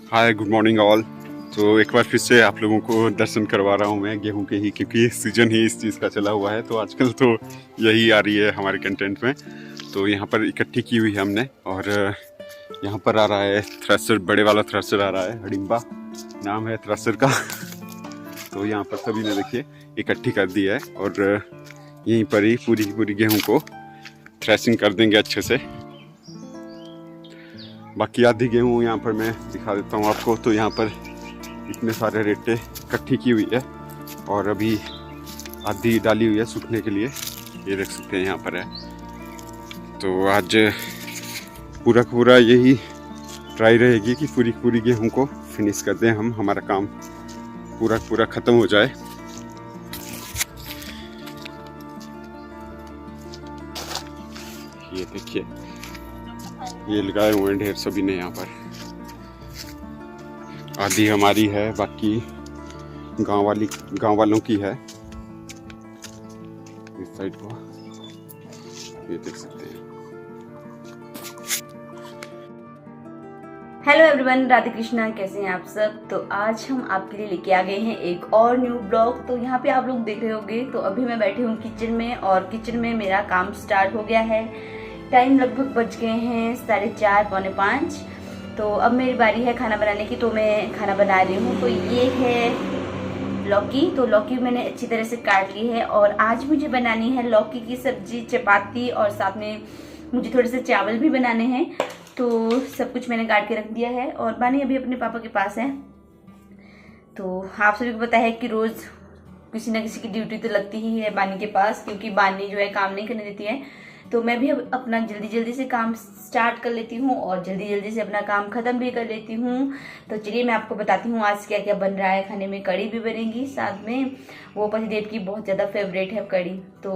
हाय, good morning all. तो एक बार फिर से आप लोगों को दर्शन करवा रहा हूँ मैं गेहूं के ही, क्योंकि सीजन ही इस चीज़ का चला हुआ है। तो आजकल तो यही आ रही है हमारे कंटेंट में। तो यहाँ पर इकट्ठी की हुई है हमने, और यहाँ पर आ रहा है थ्रेसर, बड़े वाला थ्रेसर आ रहा है, हडिम्बा नाम है थ्रेसर का। तो यहाँ पर सभी ने देखिए इकट्ठी कर दी है, और यहीं पर ही पूरी की पूरी गेहूँ को थ्रेसिंग कर देंगे अच्छे से। बाकी आधी गेहूँ यहाँ पर मैं दिखा देता हूँ आपको। तो यहाँ पर इतने सारे रेटे इकट्ठी की हुई है, और अभी आधी डाली हुई है सूखने के लिए, ये देख सकते हैं यहाँ पर है। तो आज पूरा पूरा यही ट्राई रहेगी कि पूरी पूरी गेहूँ को फिनिश कर दें हम, हमारा काम पूरा ख़त्म हो जाए। ये देखिए, ये लगाए हुए हैं ढेर सभी ने यहाँ पर। आधी हमारी है, बाकी गांव वालों की है इस साइड को, ये देख सकते हैं। हेलो एवरीवन, राधे कृष्णा, कैसे हैं आप सब। तो आज हम आपके लिए लेके आ गए हैं एक और न्यू ब्लॉग। तो यहाँ पे आप लोग देख रहे होंगे, तो अभी मैं बैठी हूँ किचन में, और किचन में मेरा काम स्टार्ट हो गया है। टाइम लगभग बज गए हैं 4:30 पौने 5। तो अब मेरी बारी है खाना बनाने की, तो मैं खाना बना रही हूँ। तो ये है लौकी। तो लौकी मैंने अच्छी तरह से काट ली है, और आज मुझे बनानी है लौकी की सब्जी, चपाती, और साथ में मुझे थोड़े से चावल भी बनाने हैं। तो सब कुछ मैंने काट के रख दिया है, और बानी अभी अपने पापा के पास है। तो आप सभी को पता है कि रोज किसी ना किसी की ड्यूटी तो लगती ही है बानी के पास, क्योंकि बानी जो है काम नहीं करने देती है। तो मैं भी अब अपना जल्दी से काम स्टार्ट कर लेती हूँ, और जल्दी से अपना काम खत्म भी कर लेती हूँ। तो चलिए मैं आपको बताती हूँ आज क्या क्या बन रहा है खाने में। कड़ी भी बनेगी साथ में, वो पतिदेव की बहुत ज़्यादा फेवरेट है कड़ी, तो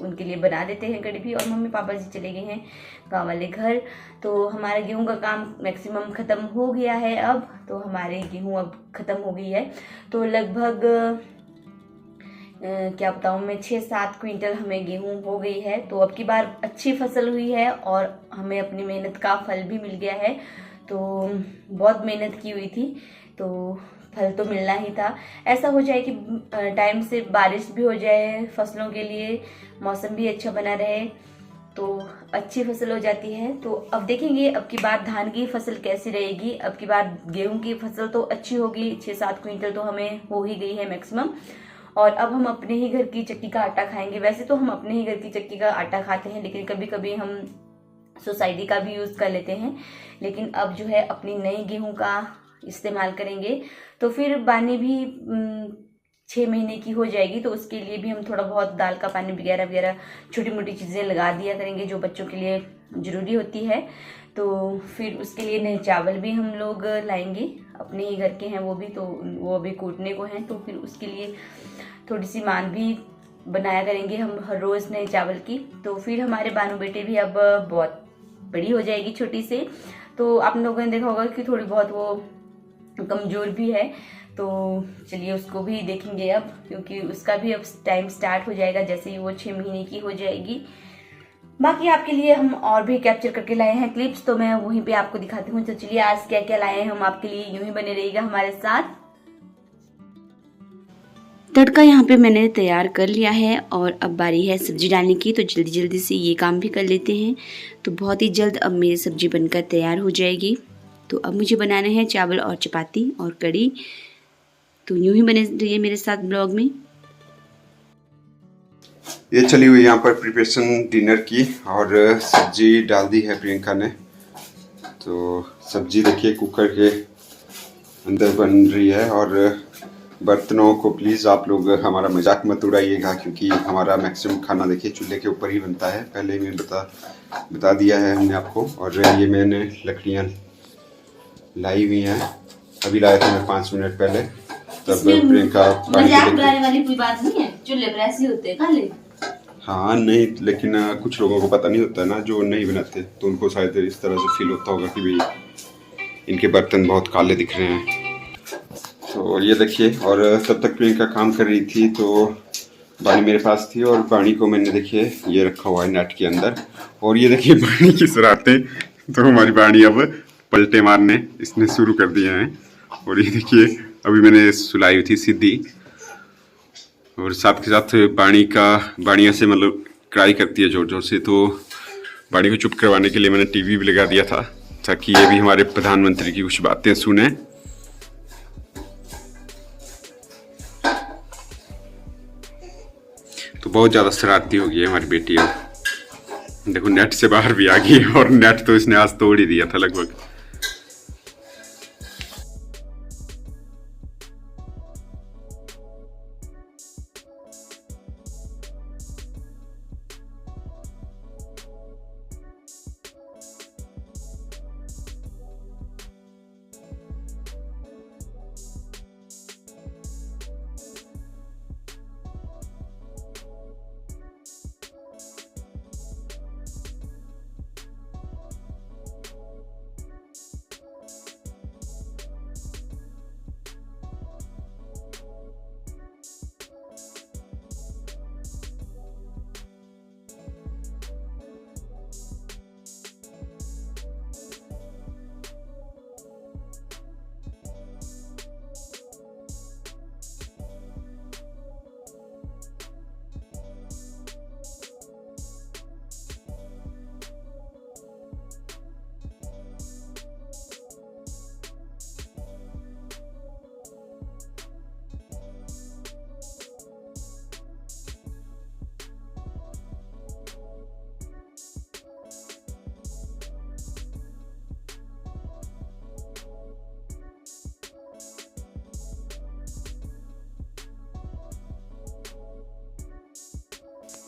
उनके लिए बना देते हैं कड़ी भी। और मम्मी पापा जी चले गए हैं गाँव वाले घर। तो हमारा गेहूं का काम मैक्सिमम ख़त्म हो गया है अब। तो हमारे गेहूं अब ख़त्म हो गई है। तो लगभग क्या बताऊँ मैं, 6-7 क्विंटल हमें गेहूं हो गई है। तो अब की बार अच्छी फसल हुई है, और हमें अपनी मेहनत का फल भी मिल गया है। तो बहुत मेहनत की हुई थी, तो फल तो मिलना ही था। ऐसा हो जाए कि टाइम से बारिश भी हो जाए फसलों के लिए, मौसम भी अच्छा बना रहे, तो अच्छी फसल हो जाती है। तो अब देखेंगे अब की बार धान की फसल कैसी रहेगी। अब की बार गेहूं की फसल तो अच्छी होगी, 6-7 क्विंटल तो हमें हो ही गई है मैक्सिमम। और अब हम अपने ही घर की चक्की का आटा खाएंगे। वैसे तो हम अपने ही घर की चक्की का आटा खाते हैं, लेकिन कभी कभी हम सोसाइटी का भी यूज़ कर लेते हैं। लेकिन अब जो है अपनी नई गेहूं का इस्तेमाल करेंगे। तो फिर बानी भी 6 महीने की हो जाएगी, तो उसके लिए भी हम थोड़ा बहुत दाल का पानी वगैरह छोटी मोटी चीज़ें लगा दिया करेंगे, जो बच्चों के लिए ज़रूरी होती है। तो फिर उसके लिए नए चावल भी हम लोग लाएंगे, अपने ही घर के हैं वो भी, तो वो अभी कूटने को हैं। तो फिर उसके लिए थोड़ी सी मान भी बनाया करेंगे हम हर रोज़ नए चावल की। तो फिर हमारे बानू बेटे भी अब बहुत बड़ी हो जाएगी छोटी से। तो आप लोगों ने देखा होगा कि थोड़ी बहुत वो कमज़ोर भी है। तो चलिए उसको भी देखेंगे अब, क्योंकि उसका भी अब टाइम स्टार्ट हो जाएगा जैसे ही वो 6 महीने की हो जाएगी। बाकी आपके लिए हम और भी कैप्चर करके लाए हैं क्लिप्स, तो मैं वहीं पे आपको दिखाती हूँ। तो चलिए आज क्या क्या लाए हैं हम आपके लिए, यूं ही बने रहिएगा हमारे साथ। तड़का यहाँ पे मैंने तैयार कर लिया है, और अब बारी है सब्जी डालने की। तो जल्दी से ये काम भी कर लेते हैं, तो बहुत ही जल्द अब मेरी सब्जी बनकर तैयार हो जाएगी। तो अब मुझे बनाने हैं चावल और चपाती और कड़ी। तो यूं ही बने रहिए मेरे साथ ब्लॉग में। ये चली हुई यहाँ पर प्रिपरेशन डिनर की, और सब्जी डाल दी है प्रियंका ने। तो सब्जी देखिए कुकर के अंदर बन रही है। और बर्तनों को प्लीज़ आप लोग हमारा मजाक मत उड़ाइएगा, क्योंकि हमारा मैक्सिमम खाना देखिए चूल्हे के ऊपर ही बनता है। पहले ही मैं बता दिया है हमने आपको। और ये मैंने लकड़ियाँ लाई हुई हैं, अभी लाए थे मैं 5 मिनट पहले। तब प्रियंका मजाक उड़ाने वाली कोई बात नहीं है, चूल्हे पर ऐसे होते हैं काले। हाँ नहीं, लेकिन कुछ लोगों को पता नहीं होता है ना, जो नहीं बनाते, तो उनको शायद इस तरह से फील होता होगा कि भाई इनके बर्तन बहुत काले दिख रहे हैं। तो ये देखिए, और तब तक प्रियंका काम कर रही थी, तो बाणी मेरे पास थी, और बाणी को मैंने देखिए ये रखा हुआ है नेट के अंदर। और ये देखिए बाणी की शरारतें। तो हमारी बाणी अब पलटे मारने इसने शुरू कर दिए हैं। और ये देखिए अभी मैंने सुलाई हुई थी सीधी, और साथ के साथ बाड़ियाँ से मतलब क्राई करती है जोर जोर से, तो बाड़ी को चुप करवाने के लिए मैंने टीवी भी लगा दिया था ताकि ये भी हमारे प्रधानमंत्री की कुछ बातें सुने। तो बहुत ज़्यादा शरारती हो गई है हमारी बेटी। अब देखो नेट से बाहर भी आ गई है, और नेट तो इसने आज तोड़ ही दिया था लगभग।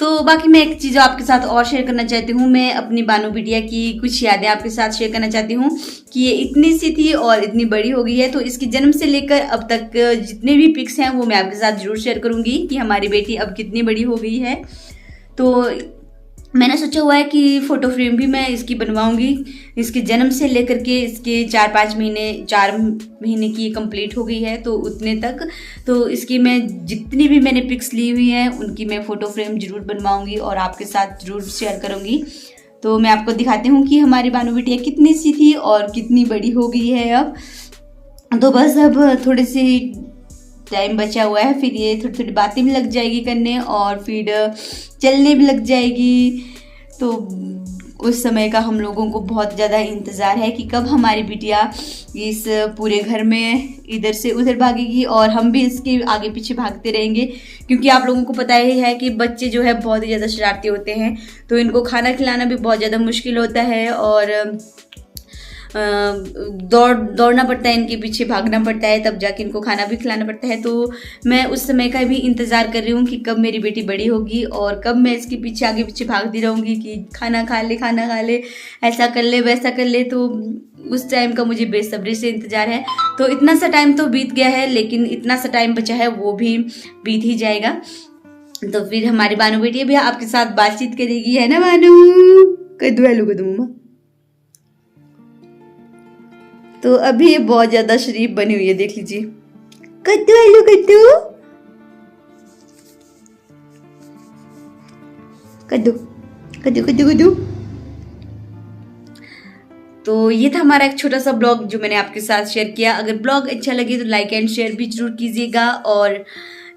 तो बाकी मैं एक चीज़ आपके साथ और शेयर करना चाहती हूँ। मैं अपनी बानू बिटिया की कुछ यादें आपके साथ शेयर करना चाहती हूँ कि ये इतनी सी थी और इतनी बड़ी हो गई है। तो इसकी जन्म से लेकर अब तक जितने भी पिक्स हैं वो मैं आपके साथ जरूर शेयर करूँगी कि हमारी बेटी अब कितनी बड़ी हो गई है। तो मैंने सोचा हुआ है कि फ़ोटो फ्रेम भी मैं इसकी बनवाऊंगी। इसके जन्म से लेकर के इसके 4 महीने की कंप्लीट हो गई है तो उतने तक, तो इसकी मैं जितनी भी मैंने पिक्स ली हुई हैं उनकी मैं फ़ोटो फ्रेम ज़रूर बनवाऊंगी और आपके साथ ज़रूर शेयर करूंगी। तो मैं आपको दिखाती हूँ कि हमारी बानू बिटिया कितनी सी थी और कितनी बड़ी हो गई है अब। तो बस अब थोड़ी सी टाइम बचा हुआ है, फिर ये थोड़ी थोड़ी बातें भी लग जाएगी करने और फिर चलने भी लग जाएगी। तो उस समय का हम लोगों को बहुत ज़्यादा इंतज़ार है कि कब हमारी बिटिया इस पूरे घर में इधर से उधर भागेगी और हम भी इसके आगे पीछे भागते रहेंगे। क्योंकि आप लोगों को पता ही है कि बच्चे जो है बहुत ही ज़्यादा शरारती होते हैं, तो इनको खाना खिलाना भी बहुत ज़्यादा मुश्किल होता है और दौड़ना पड़ता है, इनके पीछे भागना पड़ता है, तब जाके इनको खाना भी खिलाना पड़ता है। तो मैं उस समय का भी इंतज़ार कर रही हूँ कि कब मेरी बेटी बड़ी होगी और कब मैं इसके पीछे आगे पीछे भागती रहूँगी कि खाना खा ले, ऐसा कर ले वैसा कर ले। तो उस टाइम का मुझे बेसब्री से इंतज़ार है। तो इतना सा टाइम तो बीत गया है, लेकिन इतना सा टाइम बचा है वो भी बीत ही जाएगा। तो फिर हमारी बानू बेटी भी आपके साथ बातचीत करेगी, है ना बानू? कद्दू आलू कद्दू मम्मा। तो अभी ये बहुत ज्यादा शरीफ बनी हुई है, देख लीजिए। कद्दू आलू कद्दू कद्दू कद्दू कद्दू कद्दू। तो ये था हमारा एक छोटा सा ब्लॉग जो मैंने आपके साथ शेयर किया। अगर ब्लॉग अच्छा लगे तो लाइक एंड शेयर भी जरूर कीजिएगा और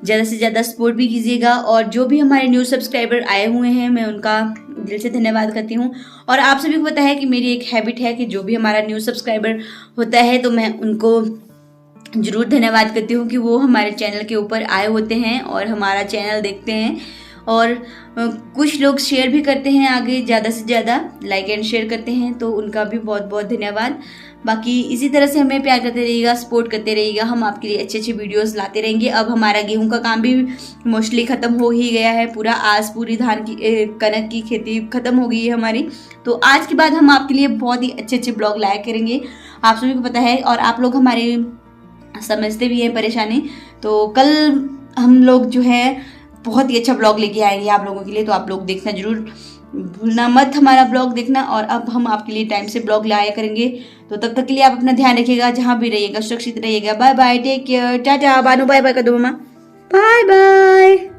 ज़्यादा से ज़्यादा सपोर्ट भी कीजिएगा। और जो भी हमारे न्यू सब्सक्राइबर आए हुए हैं मैं उनका दिल से धन्यवाद करती हूँ। और आप सभी को पता है कि मेरी एक हैबिट है कि जो भी हमारा न्यू सब्सक्राइबर होता है तो मैं उनको ज़रूर धन्यवाद करती हूँ कि वो हमारे चैनल के ऊपर आए होते हैं और हमारा चैनल देखते हैं और कुछ लोग शेयर भी करते हैं आगे, ज़्यादा से ज़्यादा लाइक एंड शेयर करते हैं, तो उनका भी बहुत बहुत धन्यवाद। बाकी इसी तरह से हमें प्यार करते रहिएगा, सपोर्ट करते रहिएगा, हम आपके लिए अच्छे अच्छे वीडियोस लाते रहेंगे। अब हमारा गेहूं का काम भी मोस्टली ख़त्म हो ही गया है पूरा। आज पूरी कनक की खेती ख़त्म हो गई है हमारी। तो आज के बाद हम आपके लिए बहुत ही अच्छे अच्छे ब्लॉग लाया करेंगे, आप सभी को पता है। और आप लोग हमारे समझते भी हैं परेशानी। तो कल हम लोग जो है बहुत ही अच्छा ब्लॉग लेके आएंगे आप लोगों के लिए, तो आप लोग देखना जरूर भूलना मत, हमारा ब्लॉग देखना। और अब हम आपके लिए टाइम से ब्लॉग लाया करेंगे। तो तब तक के लिए आप अपना ध्यान रखिएगा, जहाँ भी रहिएगा सुरक्षित रहिएगा। Bye bye, take care, tata. Banu bye bye कर दो मम्मा, बाय बाय।